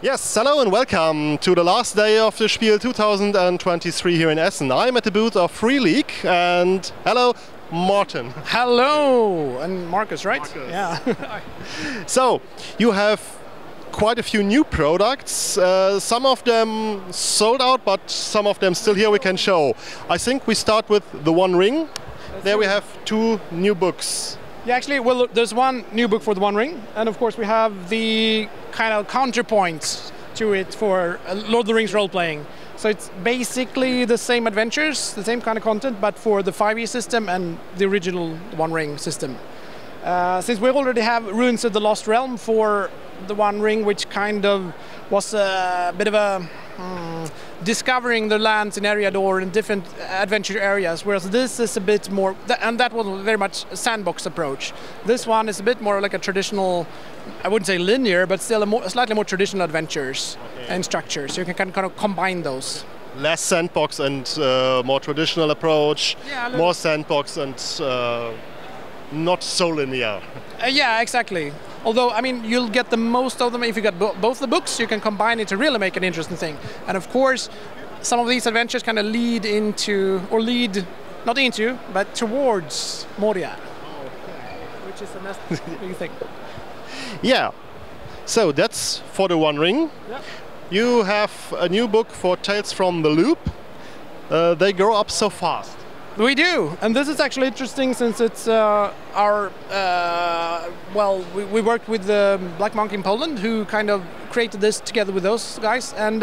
Yes, hello and welcome to the last day of the SPIEL 2023 here in Essen. I'm at the booth of Free League and hello, Martin. Hello, and Marcus, right? Marcus. Yeah. So, you have quite a few new products. Some of them sold out, but some of them still here we can show. I think we start with the One Ring. There we have two new books. Yeah, actually, well, there's one new book for the One Ring, and of course we have the kind of counterpoint to it for Lord of the Rings role-playing. So it's basically the same adventures, the same kind of content, but for the 5e system and the original One Ring system. Since we already have Ruins of the Lost Realm for the One Ring, which kind of was a bit of a discovering the lands in Eriador in different adventure areas, whereas this is a bit more, and that was very much a sandbox approach. This one is a bit more like a traditional, I wouldn't say linear, but still a slightly more traditional adventures and structures. So you can kind of combine those. Less sandbox and more traditional approach, yeah, more sandbox and not so linear. Yeah, exactly. Although, I mean, you'll get the most of them if you get both the books. You can combine it to really make an interesting thing. And of course, some of these adventures kind of lead into, or lead, not into, but towards Moria. Which is the next big thing. Yeah. So that's for the One Ring. Yep. You have a new book for Tales from the Loop. They grow up so fast. We do, and this is actually interesting since it's our, well, we worked with the Black Monk in Poland who kind of created this together with those guys, and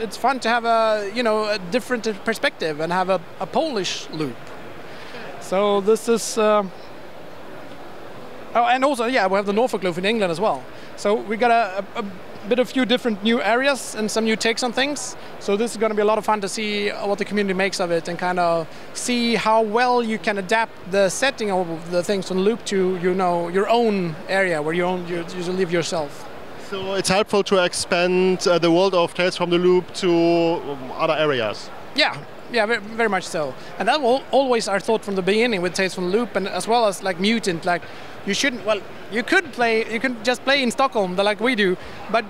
it's fun to have a, you know, a different perspective and have a Polish loop. So this is, oh, and also, yeah, we have the Norfolk loop in England as well. So we got a bit of few different new areas and some new takes on things. So this is going to be a lot of fun to see what the community makes of it and kind of see how well you can adapt the setting of the things on the loop to, you know, your own area where you live yourself. So it's helpful to expand the world of Tales from the Loop to other areas. Yeah. Yeah, very much so. And that was always our thought from the beginning with Tales from the Loop, and as well as like Mutant. Like, you shouldn't. Well, you could just play in Stockholm, like we do. But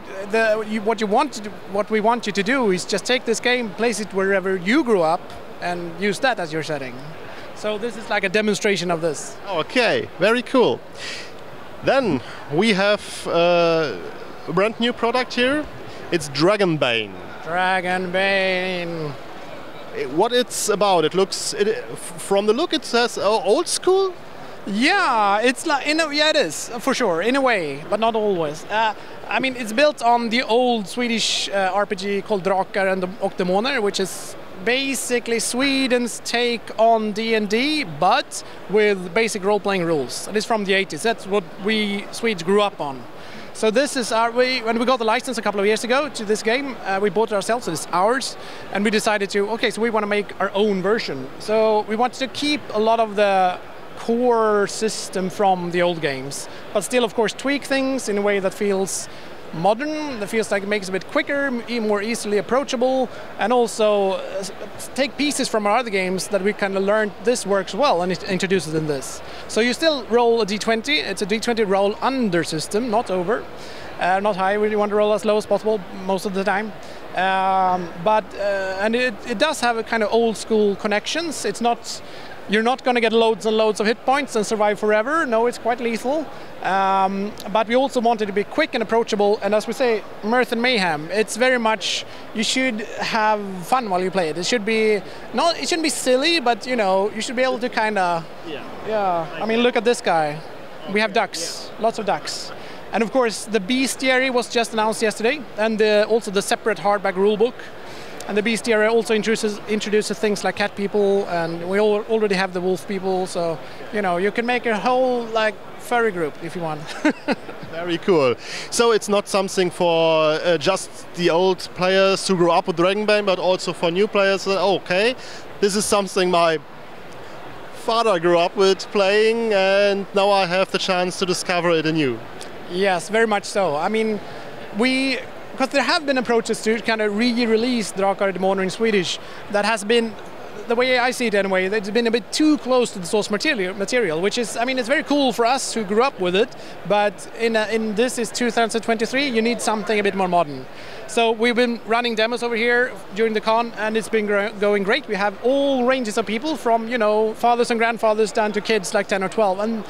what we want you to do is just take this game, place it wherever you grew up, and use that as your setting. So this is like a demonstration of this. Okay, very cool. Then we have a brand new product here. It's Dragonbane. Dragonbane. What it's about? It looks, from the look, it says old school. Yeah, it's like, yeah, it is for sure in a way, but not always. I mean, it's built on the old Swedish RPG called Drakar och Demoner, which is basically Sweden's take on D&D, but with basic role-playing rules. And it's from the 80s. That's what we Swedes grew up on. So this is when we got the license a couple of years ago to this game, we bought it ourselves, so it's ours, and we decided to, okay, so we want to make our own version. So we wanted to keep a lot of the core system from the old games, but still, of course, tweak things in a way that feels modern, that feels like it makes it a bit quicker, more easily approachable, and also take pieces from our other games that we kind of learned this works well and introduce it in this. So you still roll a d20, it's a d20 roll under system, not over, not high, we want to roll as low as possible most of the time. And it does have a kind of old school connections. It's not, you're not going to get loads and loads of hit points and survive forever. No, it's quite lethal. But we also want it to be quick and approachable, and as we say, mirth and mayhem. It's very much, you should have fun while you play it. It should be, not, it shouldn't be silly, but you know, you should be able to kind of, yeah. I mean, look at this guy. We have ducks, lots of ducks. And of course, the bestiary was just announced yesterday, and also the separate hardback rulebook. And the bestiary also introduces things like cat people, and we already have the wolf people, so you know, you can make a whole like furry group if you want. Very cool. So it's not something for just the old players who grew up with Dragonbane, but also for new players. Okay, this is something my father grew up with playing, and now I have the chance to discover it anew. Yes, very much so. I mean, because there have been approaches to kind of re-release Drakar och Demoner in Swedish that has been the way I see it anyway, it's been a bit too close to the source material, which is, I mean, it's very cool for us who grew up with it, but in this is 2023, you need something a bit more modern. So we've been running demos over here during the con, and it's been going great. We have all ranges of people from, you know, fathers and grandfathers down to kids like 10 or 12. And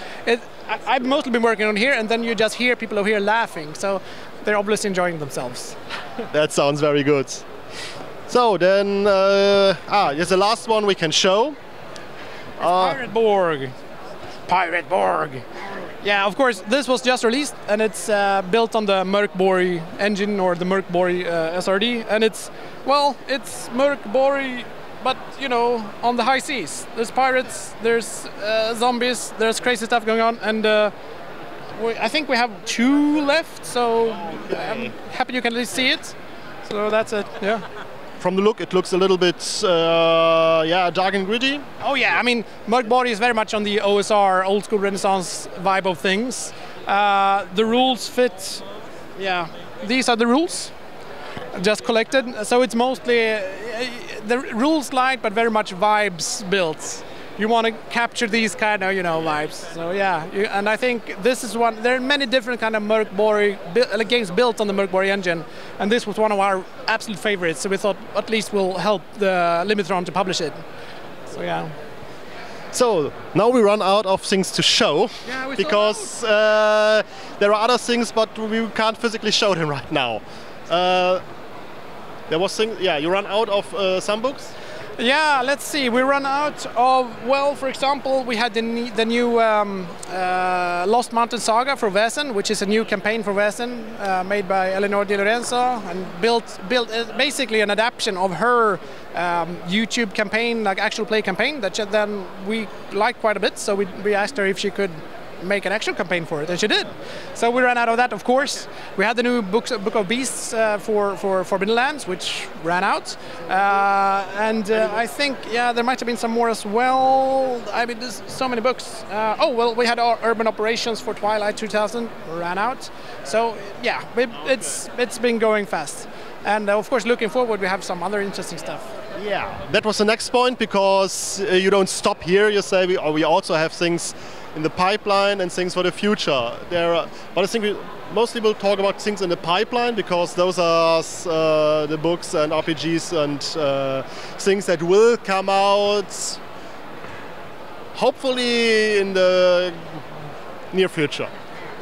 I've mostly been working on here, and then you just hear people over here laughing. So they're obviously enjoying themselves. That sounds very good. So then, here's the last one we can show. Pirate Borg. Pirate Borg. Yeah, of course, this was just released, and it's built on the Mörkborg engine, or the Mörkborg SRD, and it's Mörkborg, but, you know, on the high seas. There's pirates, there's zombies, there's crazy stuff going on, and I think we have 2 left, so I'm happy you can at least see it. So that's it, yeah. From the look, it looks a little bit, dark and gritty. Oh yeah, I mean, Mörkborg is very much on the OSR, old school Renaissance vibe of things. The rules fit, yeah, these are the rules, just collected. So it's mostly, the rules light, but very much vibes built. You want to capture these kind of, you know, vibes. So yeah, and I think this is one, there are many different kind of Mörkborg games built on the Mörkborg engine, and this was one of our absolute favorites, so we thought at least we'll help the Limitron to publish it. So yeah. So now we run out of things to show, because there are other things, but we can't physically show them right now. There was things, yeah, you run out of some books? Yeah, let's see. We run out of, well, for example, we had the new Lost Mountain Saga for Vaesen, which is a new campaign for Vaesen, made by Eleanor Di Lorenzo, and built basically an adaptation of her YouTube campaign, like actual play campaign, that then we liked quite a bit. So we asked her if she could make an actual campaign for it, and she did. So we ran out of that, of course. We had the new Book of Beasts for Forbidden Lands, which ran out. I think, yeah, there might have been some more as well. I mean, there's so many books. We had our Urban Operations for Twilight 2000, ran out. So yeah, it's been going fast. And of course, looking forward, we have some other interesting stuff. Yeah, that was the next point, because you don't stop here. You say we also have things in the pipeline and things for the future. But I think we mostly will talk about things in the pipeline, because those are the books and RPGs and things that will come out hopefully in the near future.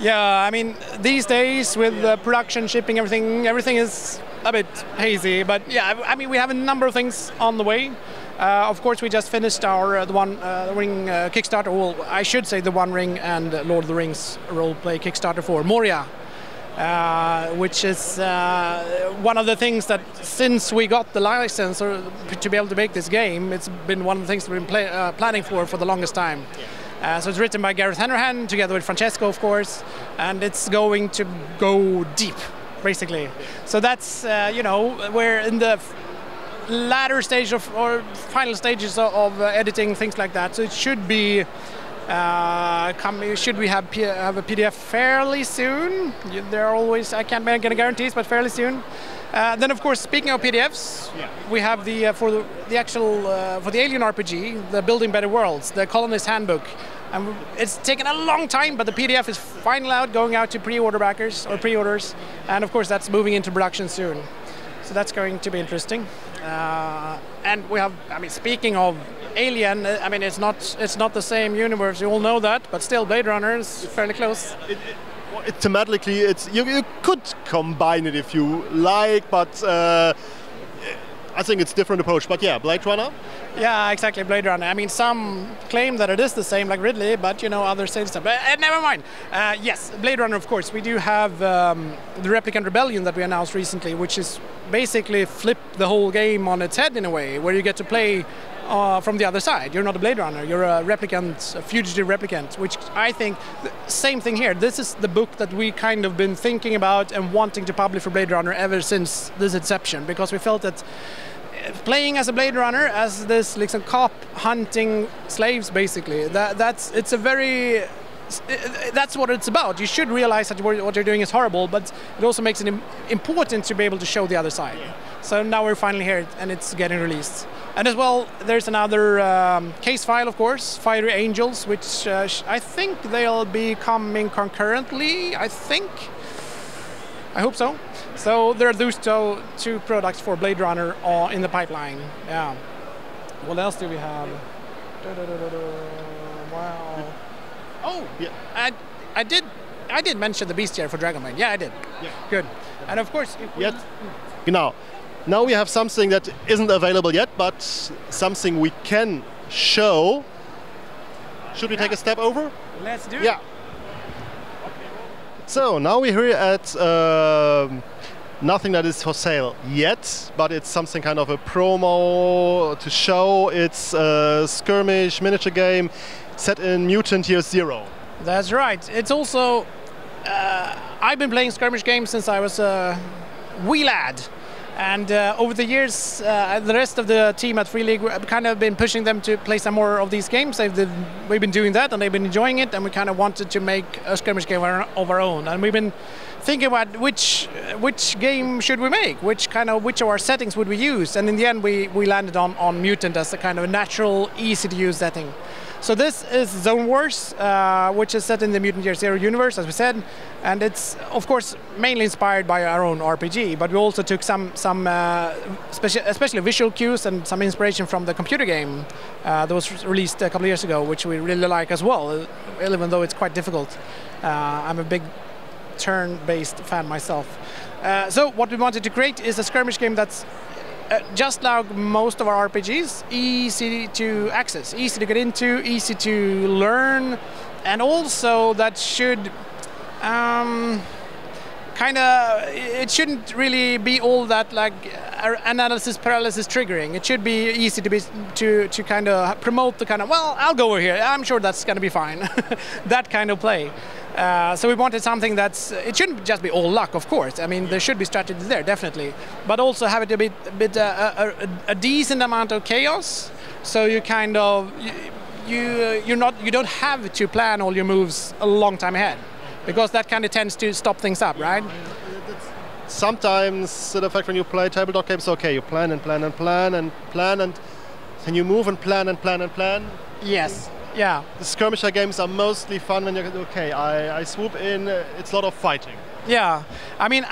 Yeah, I mean, these days with production, shipping, everything is a bit hazy, but yeah, I mean, we have a number of things on the way. Of course, we just finished our the One Ring Kickstarter. Well, I should say the One Ring and Lord of the Rings roleplay Kickstarter for Moria, which is one of the things that, since we got the license to be able to make this game, it's been one of the things we've been planning for the longest time. So it's written by Gareth Hanrahan together with Francesco, of course, and it's going to go deep, basically. So that's, we're in the latter stage or final stages of editing, things like that. So it should be should we have a PDF fairly soon? There are always, I can't make any guarantees, but fairly soon. Then, of course, speaking of PDFs, we have for the Alien RPG, the Building Better Worlds, the Colonist Handbook. And it's taken a long time, but the PDF is finally out, going out to pre-order backers or pre-orders, and of course that's moving into production soon. So that's going to be interesting. And we have, I mean, speaking of Alien, I mean, it's not the same universe, you all know that, but still Blade Runner is fairly close. Thematically, you could combine it if you like, but I think it's a different approach. But yeah, Blade Runner? Yeah, exactly, Blade Runner. I mean, some claim that it is the same, like Ridley, but others say stuff. But never mind. Yes, Blade Runner, of course. We do have the Replicant Rebellion that we announced recently, which is basically flip the whole game on its head in a way, where you get to play from the other side. You're not a Blade Runner, you're a replicant, a fugitive replicant, which I think, same thing here. This is the book that we kind of been thinking about and wanting to publish for Blade Runner ever since this inception, because we felt that playing as a Blade Runner, as this like, cop hunting slaves, basically, that's what it's about. You should realize that what you're doing is horrible, but it also makes it important to be able to show the other side. So now we're finally here, and it's getting released. And as well, there's another case file, of course, Fiery Angels, which I think they'll be coming concurrently, I think. I hope so. So there are those two products for Blade Runner in the pipeline. Yeah. What else do we have? Wow. Oh, yeah. I did mention the bestiary for Dragonbane. Yeah, I did. Yeah. Good. And of course, now we have something that isn't available yet, but something we can show. Should we take a step over? Let's do it. Yeah. So now we're here at nothing that is for sale yet, but it's something kind of a promo to show. It's a skirmish miniature game set in Mutant Year Zero. That's right. It's also I've been playing skirmish games since I was a wee lad. And over the years, the rest of the team at Free League, I've kind of been pushing them to play some more of these games. We've been doing that, and they've been enjoying it, and we kind of wanted to make a skirmish game of our own. And we've been thinking about which game should we make, which of our settings would we use, and in the end, we landed on Mutant as a kind of a natural, easy-to-use setting. So this is Zone Wars, which is set in the Mutant Year Zero universe, as we said, and it's of course mainly inspired by our own RPG. But we also took some especially visual cues and some inspiration from the computer game that was released a couple of years ago, which we really like as well, even though it's quite difficult. I'm a big turn-based fan myself. So what we wanted to create is a skirmish game that's just like most of our RPGs, easy to access, easy to get into, easy to learn, and also that should it shouldn't really be all that like analysis paralysis triggering. It should be easy to kind of promote the kind of, well, I'll go over here, I'm sure that's going to be fine, that kind of play. So we wanted something it shouldn't just be all luck, of course. I mean, there should be strategy there, definitely, but also have it a decent amount of chaos. So you kind of you don't have to plan all your moves a long time ahead, because that kind of tends to stop things up, right? Sometimes the fact when you play tabletop games, okay, you plan and plan and plan and plan, and then you move and plan and plan and plan. Yes. Yeah. The skirmisher games are mostly fun when you're okay. I swoop in. It's a lot of fighting. Yeah, I mean,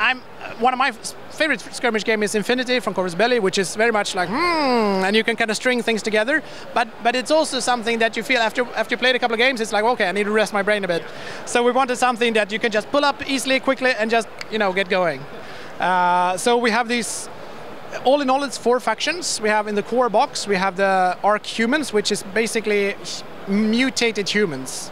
one of my favorite skirmish game is Infinity from Corvus Belli, which is very much like and you can kind of string things together. But it's also something that you feel after you played a couple of games, it's like, okay, I need to rest my brain a bit. So we wanted something that you can just pull up easily, quickly, and just get going. So we have these. All in all, it's 4 factions. We have in the core box, we have the Arc Humans, which is basically mutated humans.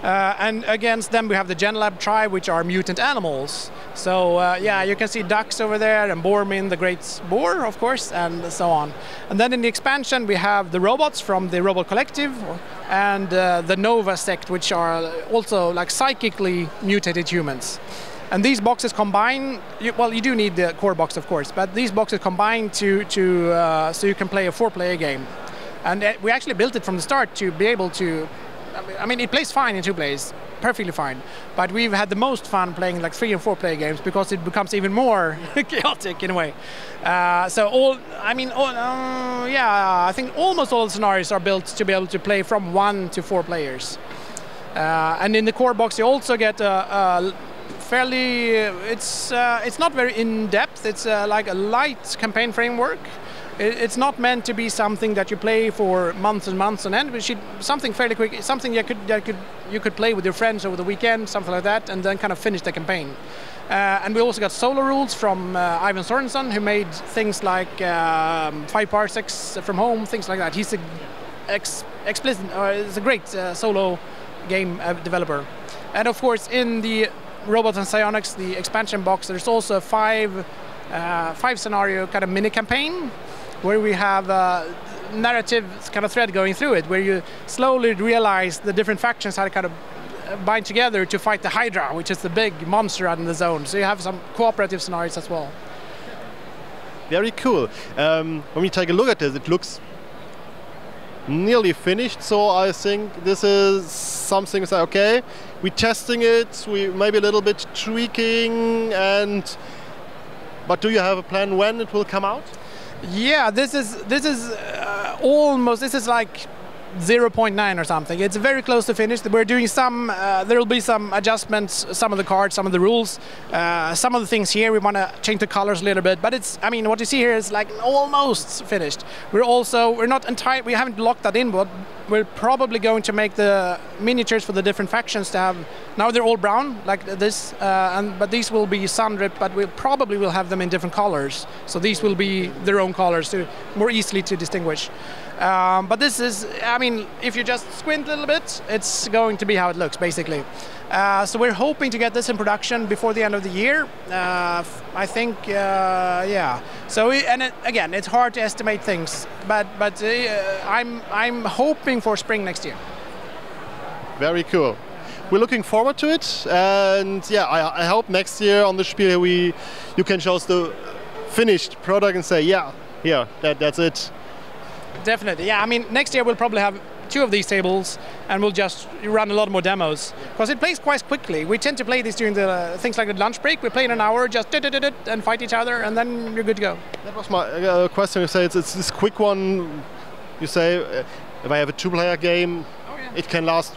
And against them, we have the Genlab tribe, which are mutant animals. So yeah, you can see ducks over there, and Bormin, the great boar, of course, and so on. And then in the expansion, we have the robots from the Robot Collective, and the Nova sect, which are also like psychically mutated humans. And these boxes combine, well, you do need the core box, of course, but these boxes combine so you can play a 4-player game. And we actually built it from the start to be able to, I mean, it plays fine in 2 players, perfectly fine. But we've had the most fun playing like 3- and 4-player games because it becomes even more chaotic in a way. So I think almost all the scenarios are built to be able to play from 1 to 4 players. And in the core box, you also get a fairly, it's not very in-depth. It's like a light campaign framework. It's not meant to be something that you play for months and months on end. But something fairly quick, something you could play with your friends over the weekend, something like that, and then kind of finish the campaign. And we also got solo rules from Ivan Sorensen, who made things like 5 parsecs from home, things like that. He's is a great solo game developer. And of course, in the Robots and Psionics, the expansion box, there's also a 5 scenario kind of mini campaign where we have a narrative kind of thread going through it, where you slowly realize the different factions how to kind of bind together to fight the Hydra, which is the big monster out in the zone. So you have some cooperative scenarios as well. Very cool. When we take a look at this, it looks nearly finished, so I think this is something that's okay, we're testing it, we maybe a little bit tweaking, but do you have a plan when it will come out? Yeah, this is almost, this is like 0.9 or something. It's very close to finished. We're doing some, there will be some adjustments, some of the cards, some of the rules, some of the things here we want to change the colors a little bit, but it's, I mean, what you see here is like almost finished. We're not entirely, we haven't locked that in, but we're probably going to make the miniatures for the different factions to have, now they're all brown like this, but these will be sun-dripped, but we probably will have them in different colors. So these will be their own colors to more easily to distinguish. But this is, I mean, if you just squint a little bit, it's going to be how it looks, basically. So we're hoping to get this in production before the end of the year. I think, yeah. So, again, it's hard to estimate things, but I'm hoping for spring next year. Very cool. We're looking forward to it, and yeah, I hope next year on the Spiel you can show us the finished product and say, yeah, here, that's it. Definitely, yeah. I mean, next year we'll probably have 2 of these tables, and we'll just run a lot more demos because it plays quite quickly. We tend to play this during the things like the lunch break. We play in an hour, just and fight each other, and then you're good to go. That was my question. You say it's this quick one. You say if I have a 2-player game, it can last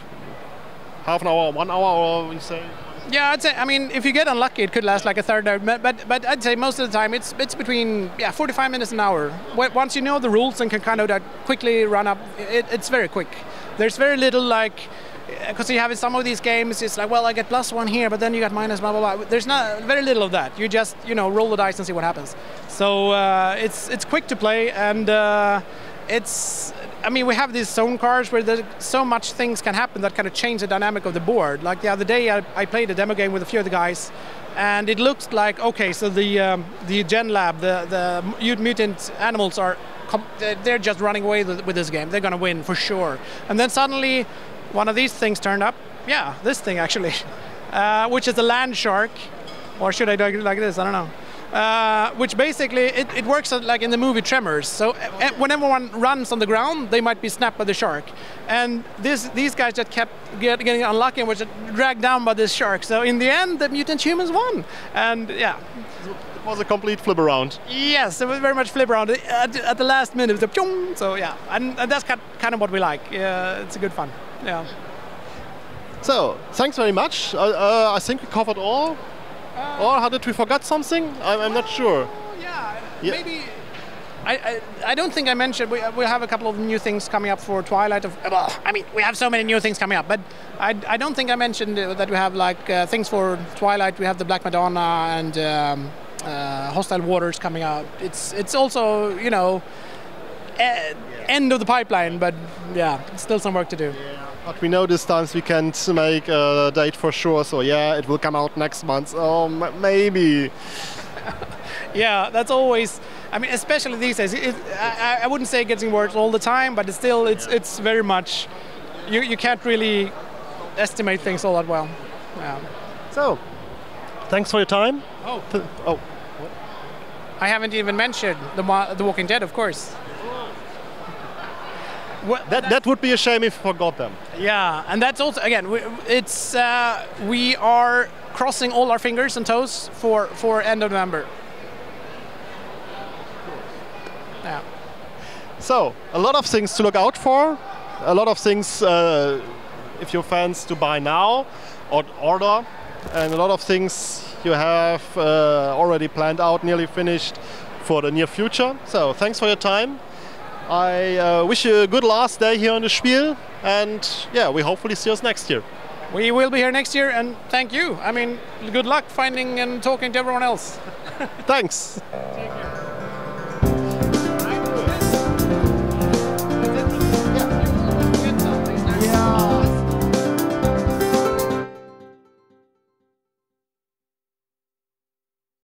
half an hour, 1 hour, or you say. Yeah, I'd say, I mean, if you get unlucky, it could last like a third hour, but I'd say most of the time it's between 45 minutes an hour. Once you know the rules and can kind of quickly run up, it's very quick. There's very little like, because you have in some of these games, it's like, well, I get +1 here, but then you got minus blah blah blah. There's not very little of that. You just roll the dice and see what happens. So it's quick to play, and it's. I mean, we have these zone cards where there's so much things can happen that kind of change the dynamic of the board. Like the other day, I played a demo game with a few of the guys, and it looks like, okay, so the Gen Lab, the mutant animals they're just running away with this game. They're going to win for sure. And then suddenly, one of these things turned up. Yeah, this thing actually, which is a land shark, or should I do it like this? I don't know. Which basically it works like in the movie Tremors. So when everyone runs on the ground, they might be snapped by the shark, and these guys just kept getting unlucky and were just dragged down by this shark. So in the end, the mutant humans won, and yeah. It was a complete flip around. Yes, it was very much flip around at the last minute. It was so yeah, and that's kind of what we like. It's a good fun. Yeah. So thanks very much. I think we covered all. Or how did we forget something? I'm not sure. Yeah, maybe. I don't think I mentioned we have a couple of new things coming up for Twilight. I mean, we have so many new things coming up, but I don't think I mentioned that we have like things for Twilight. We have the Black Madonna and Hostile Waters coming out. It's also end of the pipeline, but yeah, still some work to do. Yeah. But we know this time we can't make a date for sure, so yeah, it will come out next month. Oh, maybe. Yeah, that's always. I mean, especially these days. I wouldn't say getting worse all the time, but it's very much. You can't really estimate things all that well. Yeah. So, thanks for your time. Oh. I haven't even mentioned the Walking Dead, of course. Well, that would be a shame if we forgot them. Yeah, and that's also, again, we are crossing all our fingers and toes for end of November. Yeah. So, a lot of things to look out for, a lot of things if you're fans to buy now or order, and a lot of things you have already planned out, nearly finished for the near future. So, thanks for your time. I wish you a good last day here on the Spiel, and yeah, we hopefully see us next year. We will be here next year, and thank you. I mean, good luck finding and talking to everyone else. Thanks. Take care.